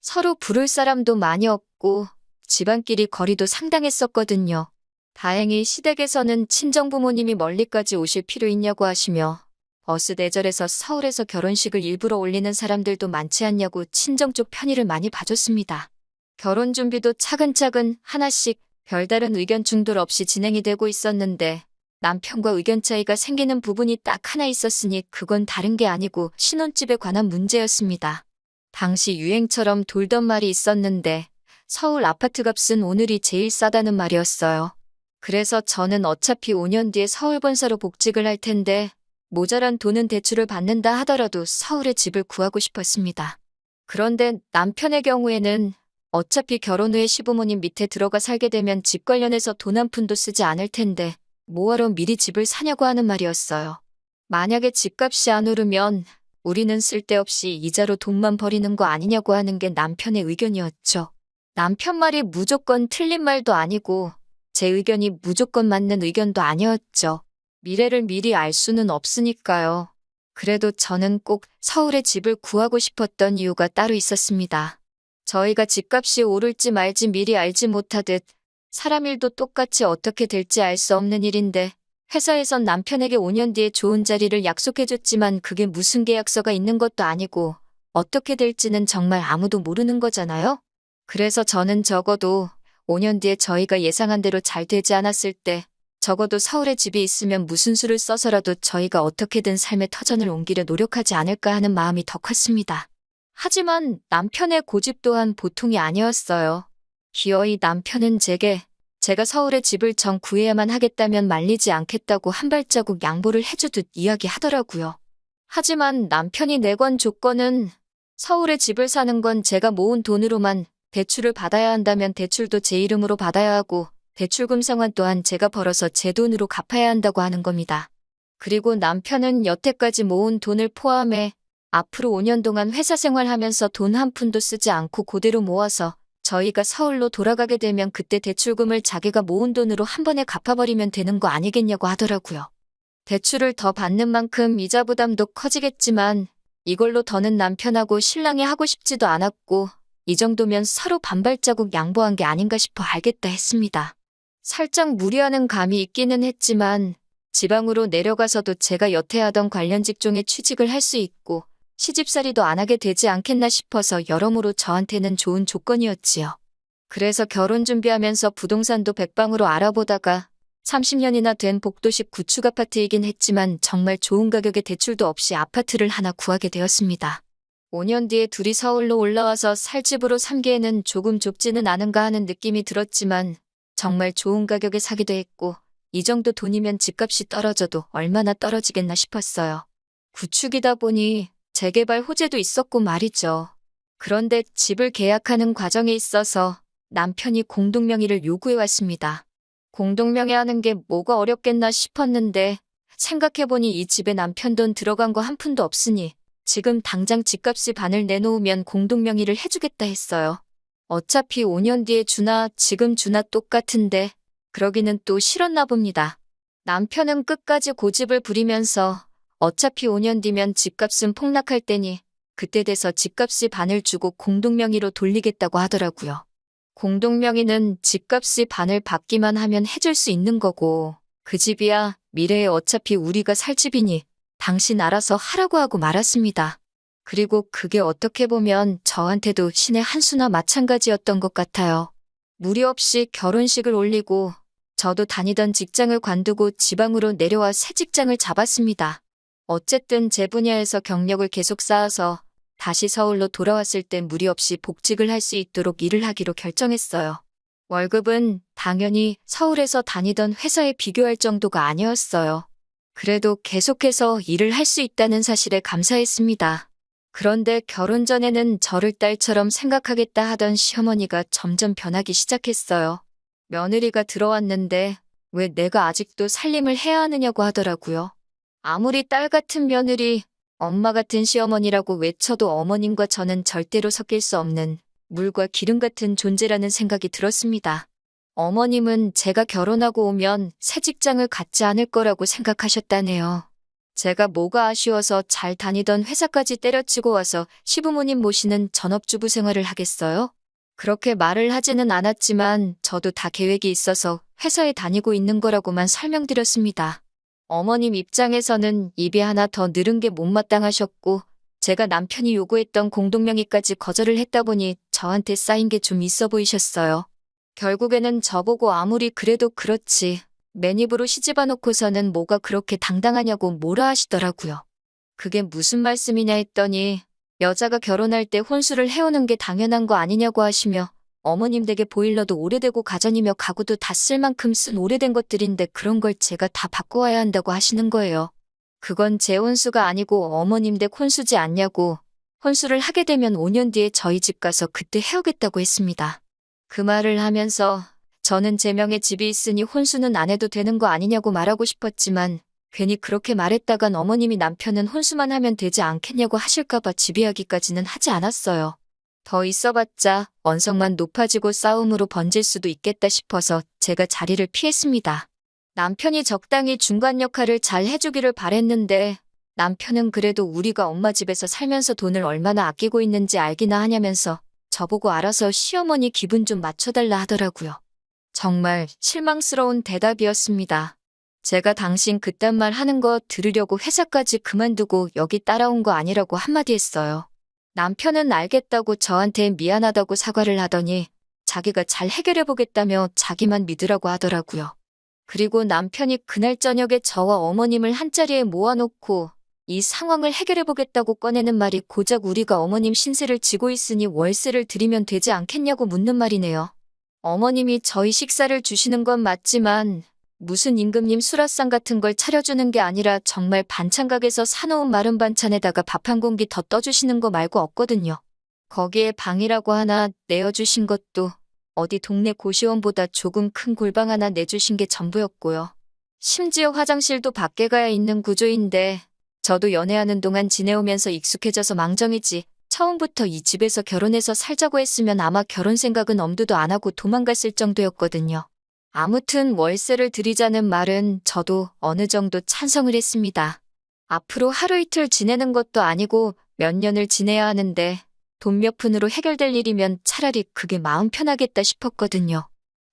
서로 부를 사람도 많이 없고 집안끼리 거리도 상당했었거든요. 다행히 시댁에서는 친정부모님이 멀리까지 오실 필요 있냐고 하시며 버스 내절에서 서울에서 결혼식을 일부러 올리는 사람들도 많지 않냐고 친정 쪽 편의를 많이 봐줬습니다. 결혼 준비도 차근차근 하나씩 별다른 의견 충돌 없이 진행이 되고 있었는데 남편과 의견 차이가 생기는 부분이 딱 하나 있었으니 그건 다른 게 아니고 신혼집에 관한 문제였습니다. 당시 유행처럼 돌던 말이 있었는데 서울 아파트 값은 오늘이 제일 싸다는 말이었어요. 그래서 저는 어차피 5년 뒤에 서울 본사로 복직을 할 텐데 모자란 돈은 대출을 받는다 하더라도 서울에 집을 구하고 싶었습니다. 그런데 남편의 경우에는 어차피 결혼 후에 시부모님 밑에 들어가 살게 되면 집 관련해서 돈 한 푼도 쓰지 않을 텐데 뭐하러 미리 집을 사냐고 하는 말이었어요. 만약에 집값이 안 오르면 우리는 쓸데없이 이자로 돈만 버리는 거 아니냐고 하는 게 남편의 의견이었죠. 남편 말이 무조건 틀린 말도 아니고 제 의견이 무조건 맞는 의견도 아니었죠. 미래를 미리 알 수는 없으니까요. 그래도 저는 꼭 서울에 집을 구하고 싶었던 이유가 따로 있었습니다. 저희가 집값이 오를지 말지 미리 알지 못하듯 사람 일도 똑같이 어떻게 될지 알 수 없는 일인데 회사에선 남편에게 5년 뒤에 좋은 자리를 약속해줬지만 그게 무슨 계약서가 있는 것도 아니고 어떻게 될지는 정말 아무도 모르는 거잖아요. 그래서 저는 적어도 5년 뒤에 저희가 예상한 대로 잘 되지 않았을 때 적어도 서울에 집이 있으면 무슨 수를 써서라도 저희가 어떻게든 삶의 터전을 옮기려 노력하지 않을까 하는 마음이 더 컸습니다. 하지만 남편의 고집 또한 보통이 아니었어요. 기어이 남편은 제가 서울에 집을 정 구해야만 하겠다면 말리지 않겠다고 한 발자국 양보를 해주듯 이야기하더라고요. 하지만 남편이 내건 조건은 서울에 집을 사는 건 제가 모은 돈으로만 대출을 받아야 한다면 대출도 제 이름으로 받아야 하고 대출금 상환 또한 제가 벌어서 제 돈으로 갚아야 한다고 하는 겁니다. 그리고 남편은 여태까지 모은 돈을 포함해 앞으로 5년 동안 회사 생활하면서 돈 한 푼도 쓰지 않고 그대로 모아서 저희가 서울로 돌아가게 되면 그때 대출금을 자기가 모은 돈으로 한 번에 갚아버리면 되는 거 아니겠냐고 하더라고요. 대출을 더 받는 만큼 이자 부담도 커지겠지만 이걸로 더는 남편하고 신랑이 하고 싶지도 않았고 이 정도면 서로 반발자국 양보한 게 아닌가 싶어 알겠다 했습니다. 살짝 무리하는 감이 있기는 했지만 지방으로 내려가서도 제가 여태 하던 관련 직종에 취직을 할 수 있고 시집살이도 안 하게 되지 않겠나 싶어서 여러모로 저한테는 좋은 조건이었지요. 그래서 결혼 준비하면서 부동산도 백방으로 알아보다가 30년이나 된 복도식 구축 아파트이긴 했지만 정말 좋은 가격에 대출도 없이 아파트를 하나 구하게 되었습니다. 5년 뒤에 둘이 서울로 올라와서 살 집으로 삼기에는 조금 좁지는 않은가 하는 느낌이 들었지만 정말 좋은 가격에 사기도 했고 이 정도 돈이면 집값이 떨어져도 얼마나 떨어지겠나 싶었어요. 구축이다 보니 재개발 호재도 있었고 말이죠. 그런데 집을 계약하는 과정에 있어서 남편이 공동명의를 요구해 왔습니다. 공동명의 하는 게 뭐가 어렵겠나 싶었는데 생각해보니 이 집에 남편 돈 들어간 거 한 푼도 없으니 지금 당장 집값이 반을 내놓으면 공동명의를 해주겠다 했어요. 어차피 5년 뒤에 주나 지금 주나 똑같은데 그러기는 또 싫었나 봅니다. 남편은 끝까지 고집을 부리면서 어차피 5년 뒤면 집값은 폭락할 테니 그때 돼서 집값이 반을 주고 공동명의로 돌리겠다고 하더라고요. 공동명의는 집값이 반을 받기만 하면 해줄 수 있는 거고 그 집이야 미래에 어차피 우리가 살 집이니 당신 알아서 하라고 하고 말았습니다. 그리고 그게 어떻게 보면 저한테도 신의 한 수나 마찬가지였던 것 같아요. 무리 없이 결혼식을 올리고 저도 다니던 직장을 관두고 지방으로 내려와 새 직장을 잡았습니다. 어쨌든 제 분야에서 경력을 계속 쌓아서 다시 서울로 돌아왔을 땐 무리 없이 복직을 할 수 있도록 일을 하기로 결정했어요. 월급은 당연히 서울에서 다니던 회사에 비교할 정도가 아니었어요. 그래도 계속해서 일을 할 수 있다는 사실에 감사했습니다. 그런데 결혼 전에는 저를 딸처럼 생각하겠다 하던 시어머니가 점점 변하기 시작했어요. 며느리가 들어왔는데 왜 내가 아직도 살림을 해야 하느냐고 하더라고요. 아무리 딸 같은 며느리, 엄마 같은 시어머니라고 외쳐도 어머님과 저는 절대로 섞일 수 없는 물과 기름 같은 존재라는 생각이 들었습니다. 어머님은 제가 결혼하고 오면 새 직장을 갖지 않을 거라고 생각하셨다네요. 제가 뭐가 아쉬워서 잘 다니던 회사까지 때려치고 와서 시부모님 모시는 전업주부 생활을 하겠어요? 그렇게 말을 하지는 않았지만 저도 다 계획이 있어서 회사에 다니고 있는 거라고만 설명드렸습니다. 어머님 입장에서는 입이 하나 더 늘은 게 못마땅하셨고 제가 남편이 요구했던 공동명의까지 거절을 했다 보니 저한테 쌓인 게 좀 있어 보이셨어요. 결국에는 저보고 아무리 그래도 그렇지 맨입으로 시집아 놓고서는 뭐가 그렇게 당당하냐고 뭐라 하시더라고요. 그게 무슨 말씀이냐 했더니 여자가 결혼할 때 혼수를 해오는 게 당연한 거 아니냐고 하시며 어머님 댁에 보일러도 오래되고 가전이며 가구도 다 쓸 만큼 쓴 오래된 것들인데 그런 걸 제가 다 바꿔와야 한다고 하시는 거예요. 그건 제 혼수가 아니고 어머님 댁 혼수지 않냐고 혼수를 하게 되면 5년 뒤에 저희 집 가서 그때 해오겠다고 했습니다. 그 말을 하면서 저는 제 명의 집이 있으니 혼수는 안 해도 되는 거 아니냐고 말하고 싶었지만 괜히 그렇게 말했다간 어머님이 남편은 혼수만 하면 되지 않겠냐고 하실까봐 집이야기까지는 하지 않았어요. 더 있어봤자 언성만 높아지고 싸움으로 번질 수도 있겠다 싶어서 제가 자리를 피했습니다. 남편이 적당히 중간 역할을 잘 해주기를 바랬는데 남편은 그래도 우리가 엄마 집에서 살면서 돈을 얼마나 아끼고 있는지 알기나 하냐면서 저보고 알아서 시어머니 기분 좀 맞춰달라 하더라고요. 정말 실망스러운 대답이었습니다. 제가 당신 그딴 말 하는 거 들으려고 회사까지 그만두고 여기 따라온 거 아니라고 한마디 했어요. 남편은 알겠다고 저한테 미안하다고 사과를 하더니 자기가 잘 해결해보겠다며 자기만 믿으라고 하더라고요. 그리고 남편이 그날 저녁에 저와 어머님을 한자리에 모아놓고 이 상황을 해결해보겠다고 꺼내는 말이 고작 우리가 어머님 신세를 지고 있으니 월세를 드리면 되지 않겠냐고 묻는 말이네요. 어머님이 저희 식사를 주시는 건 맞지만 무슨 임금님 수라상 같은 걸 차려주는 게 아니라 정말 반찬가게에서 사놓은 마른 반찬에다가 밥 한 공기 더 떠주시는 거 말고 없거든요. 거기에 방이라고 하나 내어주신 것도 어디 동네 고시원보다 조금 큰 골방 하나 내주신 게 전부였고요. 심지어 화장실도 밖에 가야 있는 구조인데 저도 연애하는 동안 지내오면서 익숙해져서 망정이지 처음부터 이 집에서 결혼해서 살자고 했으면 아마 결혼 생각은 엄두도 안 하고 도망갔을 정도였거든요. 아무튼 월세를 드리자는 말은 저도 어느 정도 찬성을 했습니다. 앞으로 하루 이틀 지내는 것도 아니고 몇 년을 지내야 하는데 돈 몇 푼으로 해결될 일이면 차라리 그게 마음 편하겠다 싶었거든요.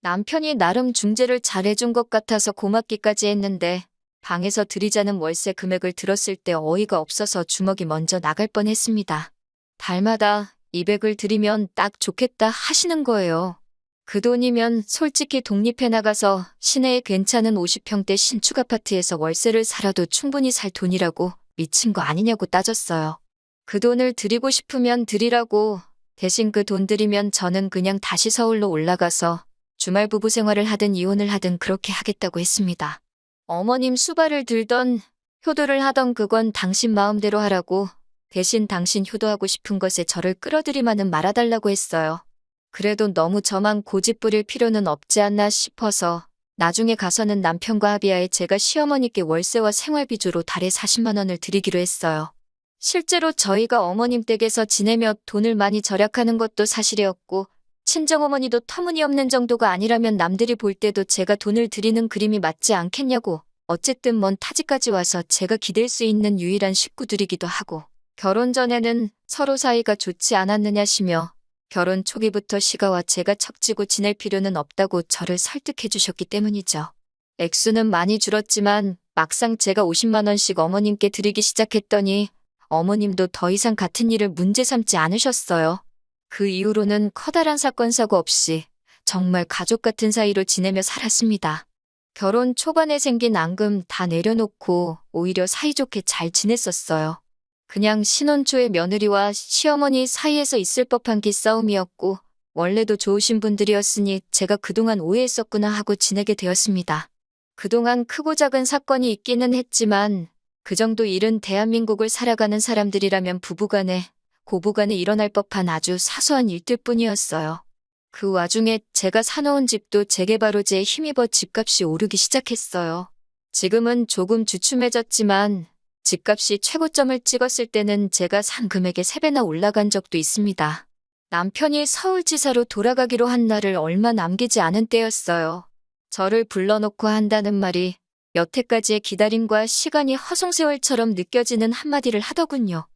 남편이 나름 중재를 잘해준 것 같아서 고맙기까지 했는데 방에서 들이자는 월세 금액을 들었을 때 어이가 없어서 주먹이 먼저 나갈 뻔했습니다. 달마다 200을 드리면 딱 좋겠다 하시는 거예요. 그 돈이면 솔직히 독립해 나가서 시내에 괜찮은 50평대 신축 아파트에서 월세를 살아도 충분히 살 돈이라고 미친 거 아니냐고 따졌어요. 그 돈을 드리고 싶으면 드리라고, 대신 그 돈 드리면 저는 그냥 다시 서울로 올라가서 주말 부부 생활을 하든 이혼을 하든 그렇게 하겠다고 했습니다. 어머님 수발을 들던 효도를 하던 그건 당신 마음대로 하라고, 대신 당신 효도하고 싶은 것에 저를 끌어들이마는 말아달라고 했어요. 그래도 너무 저만 고집 부릴 필요는 없지 않나 싶어서 나중에 가서는 남편과 합의하에 제가 시어머니께 월세와 생활비주로 달에 40만 원을 드리기로 했어요. 실제로 저희가 어머님 댁에서 지내며 돈을 많이 절약하는 것도 사실이었고, 친정어머니도 터무니없는 정도가 아니라면 남들이 볼 때도 제가 돈을 드리는 그림이 맞지 않겠냐고, 어쨌든 먼 타지까지 와서 제가 기댈 수 있는 유일한 식구들이기도 하고, 결혼 전에는 서로 사이가 좋지 않았느냐시며 결혼 초기부터 시가와 제가 척지고 지낼 필요는 없다고 저를 설득해 주셨기 때문이죠. 액수는 많이 줄었지만 막상 제가 50만 원씩 어머님께 드리기 시작했더니 어머님도 더 이상 같은 일을 문제 삼지 않으셨어요. 그 이후로는 커다란 사건 사고 없이 정말 가족 같은 사이로 지내며 살았습니다. 결혼 초반에 생긴 앙금 다 내려놓고 오히려 사이좋게 잘 지냈었어요. 그냥 신혼 초에 며느리와 시어머니 사이에서 있을 법한 기싸움이었고, 원래도 좋으신 분들이었으니 제가 그동안 오해했었구나 하고 지내게 되었습니다. 그동안 크고 작은 사건이 있기는 했지만 그 정도 일은 대한민국을 살아가는 사람들이라면 부부간에 고부간에 일어날 법한 아주 사소한 일들 뿐이었어요. 그 와중에 제가 사놓은 집도 재개발 호재에 힘입어 집값이 오르기 시작했어요. 지금은 조금 주춤해졌지만 집값이 최고점을 찍었을 때는 제가 산 금액의 3배나 올라간 적도 있습니다. 남편이 서울지사로 돌아가기로 한 날을 얼마 남기지 않은 때였어요. 저를 불러놓고 한다는 말이 여태까지의 기다림과 시간이 허송세월처럼 느껴지는 한마디를 하더군요.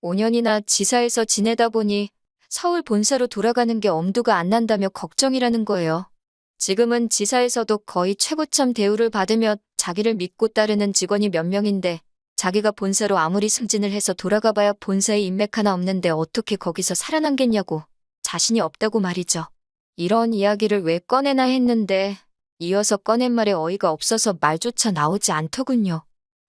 5년이나 지사에서 지내다 보니 서울 본사로 돌아가는 게 엄두가 안 난다며 걱정이라는 거예요. 지금은 지사에서도 거의 최고점 대우를 받으며 자기를 믿고 따르는 직원이 몇 명인데 자기가 본사로 아무리 승진을 해서 돌아가봐야 본사에 인맥 하나 없는데 어떻게 거기서 살아남겠냐고 자신이 없다고 말이죠. 이런 이야기를 왜 꺼내나 했는데 이어서 꺼낸 말에 어이가 없어서 말조차 나오지 않더군요.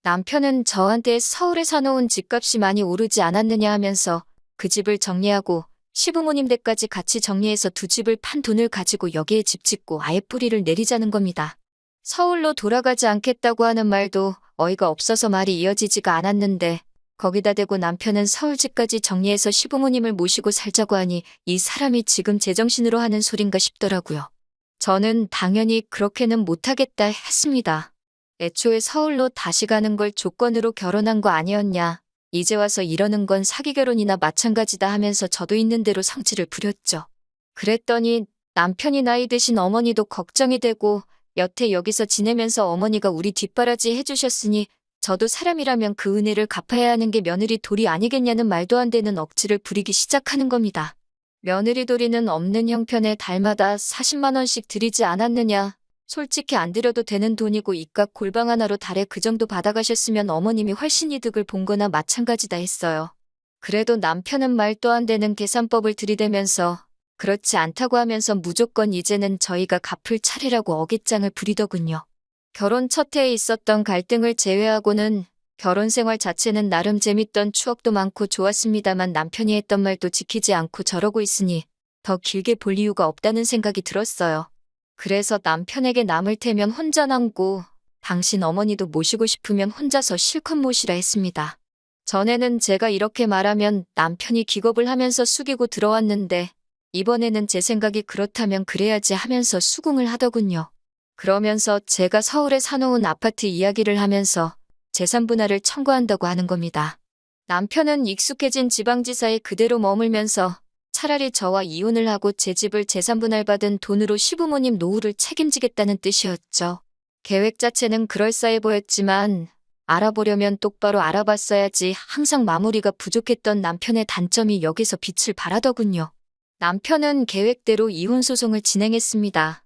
남편은 저한테 서울에 사놓은 집값이 많이 오르지 않았느냐 하면서 그 집을 정리하고 시부모님 댁까지 같이 정리해서 2집을 판 돈을 가지고 여기에 집 짓고 아예 뿌리를 내리자는 겁니다. 서울로 돌아가지 않겠다고 하는 말도 어이가 없어서 말이 이어지지가 않았는데 거기다 대고 남편은 서울집까지 정리해서 시부모님을 모시고 살자고 하니 이 사람이 지금 제정신으로 하는 소린가 싶더라고요. 저는 당연히 그렇게는 못하겠다 했습니다. 애초에 서울로 다시 가는 걸 조건으로 결혼한 거 아니었냐. 이제 와서 이러는 건 사기 결혼이나 마찬가지다 하면서 저도 있는 대로 성질을 부렸죠. 그랬더니 남편이 나이 드신 어머니도 걱정이 되고 여태 여기서 지내면서 어머니가 우리 뒷바라지 해주셨으니 저도 사람이라면 그 은혜를 갚아야 하는 게 며느리 도리 아니겠냐는 말도 안 되는 억지를 부리기 시작하는 겁니다. 며느리 도리는 없는 형편에 달마다 40만 원씩 드리지 않았느냐. 솔직히 안 드려도 되는 돈이고 이깟 골방 하나로 달에 그 정도 받아가셨으면 어머님이 훨씬 이득을 본 거나 마찬가지다 했어요. 그래도 남편은 말도 안 되는 계산법을 들이대면서 그렇지 않다고 하면서 무조건 이제는 저희가 갚을 차례라고 어깃장을 부리더군요. 결혼 첫 해에 있었던 갈등을 제외하고는 결혼 생활 자체는 나름 재밌던 추억도 많고 좋았습니다만 남편이 했던 말도 지키지 않고 저러고 있으니 더 길게 볼 이유가 없다는 생각이 들었어요. 그래서 남편에게 남을 테면 혼자 남고 당신 어머니도 모시고 싶으면 혼자서 실컷 모시라 했습니다. 전에는 제가 이렇게 말하면 남편이 기겁을 하면서 숙이고 들어왔는데 이번에는 제 생각이 그렇다면 그래야지 하면서 수긍을 하더군요. 그러면서 제가 서울에 사놓은 아파트 이야기를 하면서 재산 분할을 청구한다고 하는 겁니다. 남편은 익숙해진 지방지사에 그대로 머물면서 차라리 저와 이혼을 하고 제 집을 재산 분할받은 돈으로 시부모님 노후를 책임지겠다는 뜻이었죠. 계획 자체는 그럴싸해 보였지만 알아보려면 똑바로 알아봤어야지 항상 마무리가 부족했던 남편의 단점이 여기서 빛을 발하더군요. 남편은 계획대로 이혼 소송을 진행했습니다.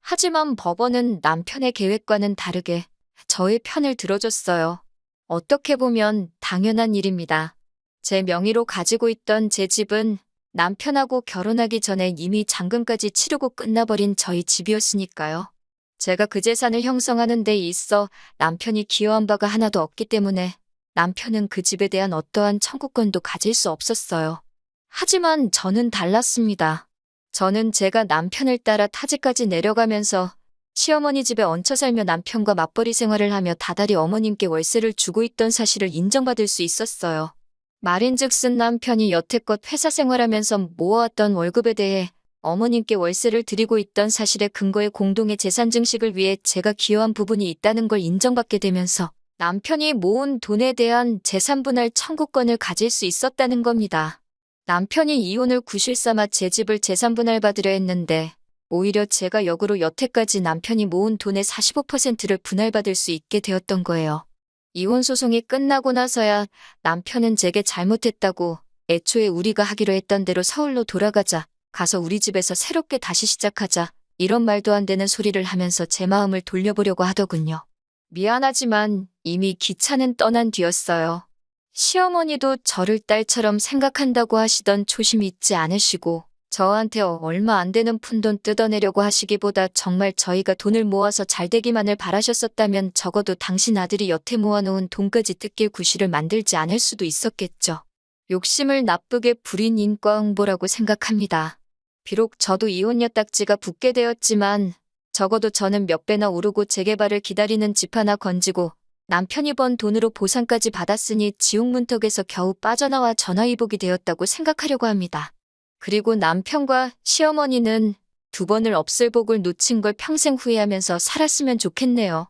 하지만 법원은 남편의 계획과는 다르게 저의 편을 들어줬어요. 어떻게 보면 당연한 일입니다. 제 명의로 가지고 있던 제 집은 남편하고 결혼하기 전에 이미 잔금까지 치르고 끝나버린 저희 집이었으니까요. 제가 그 재산을 형성하는 데 있어 남편이 기여한 바가 하나도 없기 때문에 남편은 그 집에 대한 어떠한 청구권도 가질 수 없었어요. 하지만 저는 달랐습니다. 저는 제가 남편을 따라 타지까지 내려가면서 시어머니 집에 얹혀 살며 남편과 맞벌이 생활을 하며 다달이 어머님께 월세를 주고 있던 사실을 인정받을 수 있었어요. 말인즉슨 남편이 여태껏 회사 생활하면서 모아왔던 월급에 대해 어머님께 월세를 드리고 있던 사실의 근거에 공동의 재산 증식을 위해 제가 기여한 부분이 있다는 걸 인정받게 되면서 남편이 모은 돈에 대한 재산 분할 청구권을 가질 수 있었다는 겁니다. 남편이 이혼을 구실 삼아 제 집을 재산 분할받으려 했는데 오히려 제가 역으로 여태까지 남편이 모은 돈의 45%를 분할받을 수 있게 되었던 거예요. 이혼 소송이 끝나고 나서야 남편은 제게 잘못했다고 애초에 우리가 하기로 했던 대로 서울로 돌아가자, 가서 우리 집에서 새롭게 다시 시작하자, 이런 말도 안 되는 소리를 하면서 제 마음을 돌려보려고 하더군요. 미안하지만 이미 기차는 떠난 뒤였어요. 시어머니도 저를 딸처럼 생각한다고 하시던 초심 잊지 않으시고 저한테 얼마 안 되는 푼돈 뜯어내려고 하시기보다 정말 저희가 돈을 모아서 잘 되기만을 바라셨었다면 적어도 당신 아들이 여태 모아놓은 돈까지 뜯길 구실을 만들지 않을 수도 있었겠죠. 욕심을 나쁘게 부린 인과응보라고 생각합니다. 비록 저도 이혼녀 딱지가 붙게 되었지만 적어도 저는 몇 배나 오르고 재개발을 기다리는 집 하나 건지고 남편이 번 돈으로 보상까지 받았으니 지옥 문턱에서 겨우 빠져나와 전화위복이 되었다고 생각하려고 합니다. 그리고 남편과 시어머니는 두 번을 없을 복을 놓친 걸 평생 후회하면서 살았으면 좋겠네요.